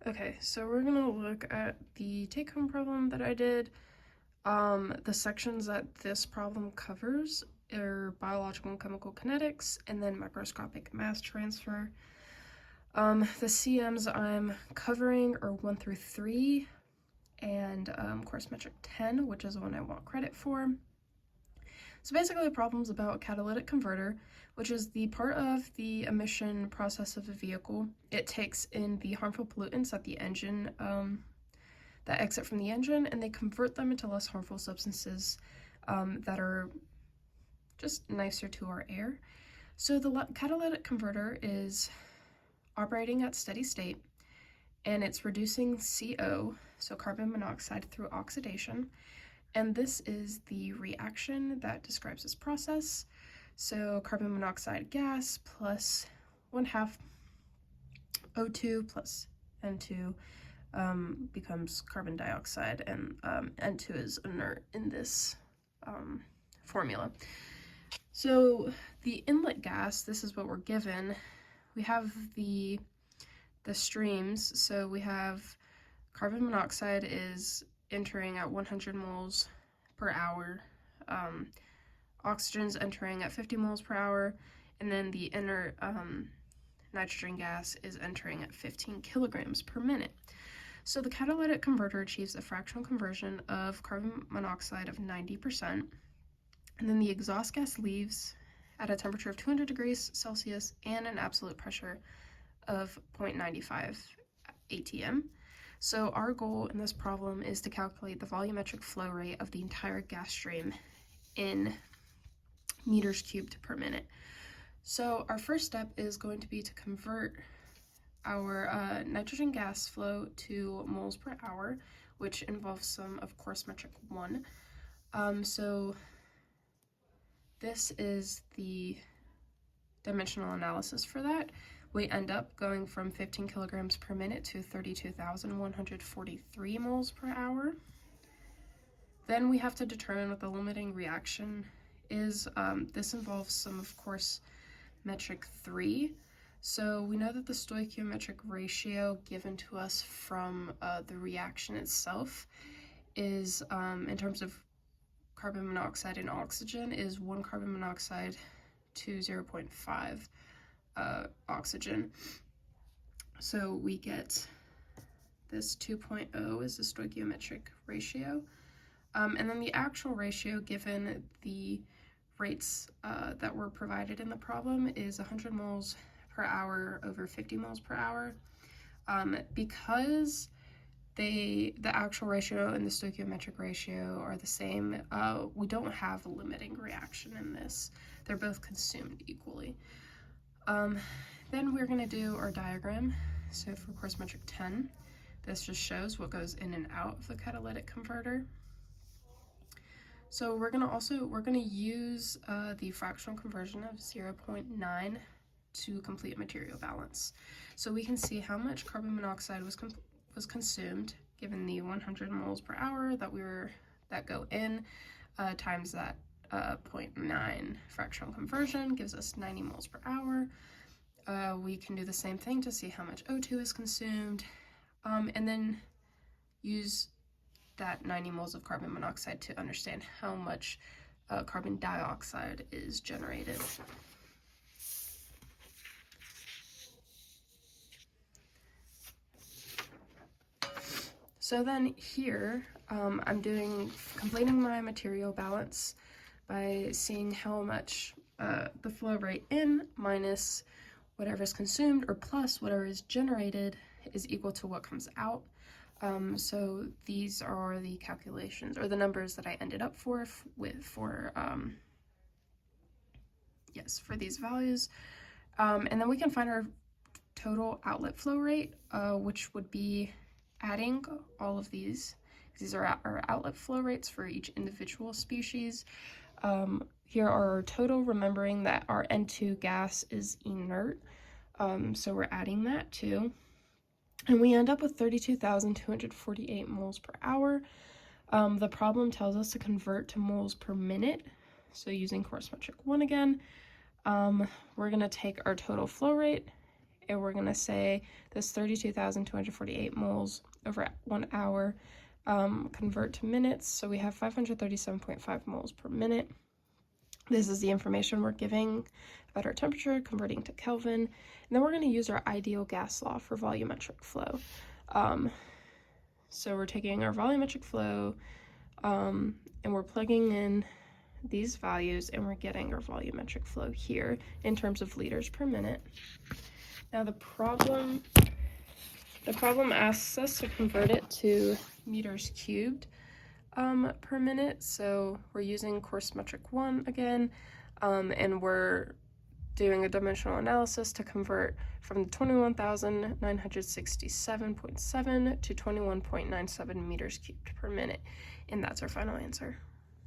Okay, so we're gonna look at the take-home problem that I did. The sections that this problem covers are biological and chemical kinetics, and then macroscopic mass transfer. The CMs I'm covering are 1 through 3, and course metric 10, which is the one I want credit for. So basically the problem's about a catalytic converter, which is the part of the emission process of a vehicle. It takes in the harmful pollutants at the engine, that exit from the engine, and they convert them into less harmful substances that are just nicer to our air. So the catalytic converter is operating at steady state, and it's reducing CO, so carbon monoxide, through oxidation. And this is the reaction that describes this process. So carbon monoxide gas plus 1/2 O2 plus N2 becomes carbon dioxide, and N2 is inert in this formula. So the inlet gas, this is what we're given. We have the streams, so we have carbon monoxide is entering at 100 moles per hour, oxygen's entering at 50 moles per hour, and then the inert nitrogen gas is entering at 15 kilograms per minute. So the catalytic converter achieves a fractional conversion of carbon monoxide of 90%, and then the exhaust gas leaves at a temperature of 200 degrees Celsius and an absolute pressure of 0.95 atm. So our goal in this problem is to calculate the volumetric flow rate of the entire gas stream in meters cubed per minute. So our first step is going to be to convert our nitrogen gas flow to moles per hour, which involves some of course metric 1. So this is the dimensional analysis for that. We end up going from 15 kilograms per minute to 32,143 moles per hour. Then we have to determine what the limiting reaction is. This involves some of course metric 3. So we know that the stoichiometric ratio given to us from the reaction itself is, in terms of carbon monoxide and oxygen, is 1 carbon monoxide to 0.5 oxygen. So we get this 2.0 is the stoichiometric ratio. And then the actual ratio given the rates that were provided in the problem is 100 moles per hour over 50 moles per hour. Because the actual ratio and the stoichiometric ratio are the same, we don't have a limiting reaction in this. They're both consumed equally. Then we're going to do our diagram. So for course metric 10, this just shows what goes in and out of the catalytic converter. So we're going to use the fractional conversion of 0.9 to complete material balance. So we can see how much carbon monoxide was consumed given the 100 moles per hour that go in, times that 0.9 fractional conversion gives us 90 moles per hour. We can do the same thing to see how much O2 is consumed, and then use that 90 moles of carbon monoxide to understand how much carbon dioxide is generated. So then here, I'm completing my material balance by seeing how much the flow rate in minus whatever is consumed or plus whatever is generated is equal to what comes out. So these are the calculations or the numbers that I ended up for these values. And then we can find our total outlet flow rate, which would be adding all of these. These are our outlet flow rates for each individual species. Here are our total, remembering that our N2 gas is inert, so we're adding that too. And we end up with 32,248 moles per hour. The problem tells us to convert to moles per minute, so using course metric 1 again, we're going to take our total flow rate and we're going to say this 32,248 moles over 1 hour convert to minutes. So we have 537.5 moles per minute. This is the information we're giving about our temperature, converting to Kelvin. And then we're going to use our ideal gas law for volumetric flow. So we're taking our volumetric flow and we're plugging in these values, and we're getting our volumetric flow here in terms of liters per minute. Now the problem asks us to convert it to meters cubed per minute. So we're using course metric 1 again, and we're doing a dimensional analysis to convert from 21,967.7 to 21.97 meters cubed per minute, and that's our final answer.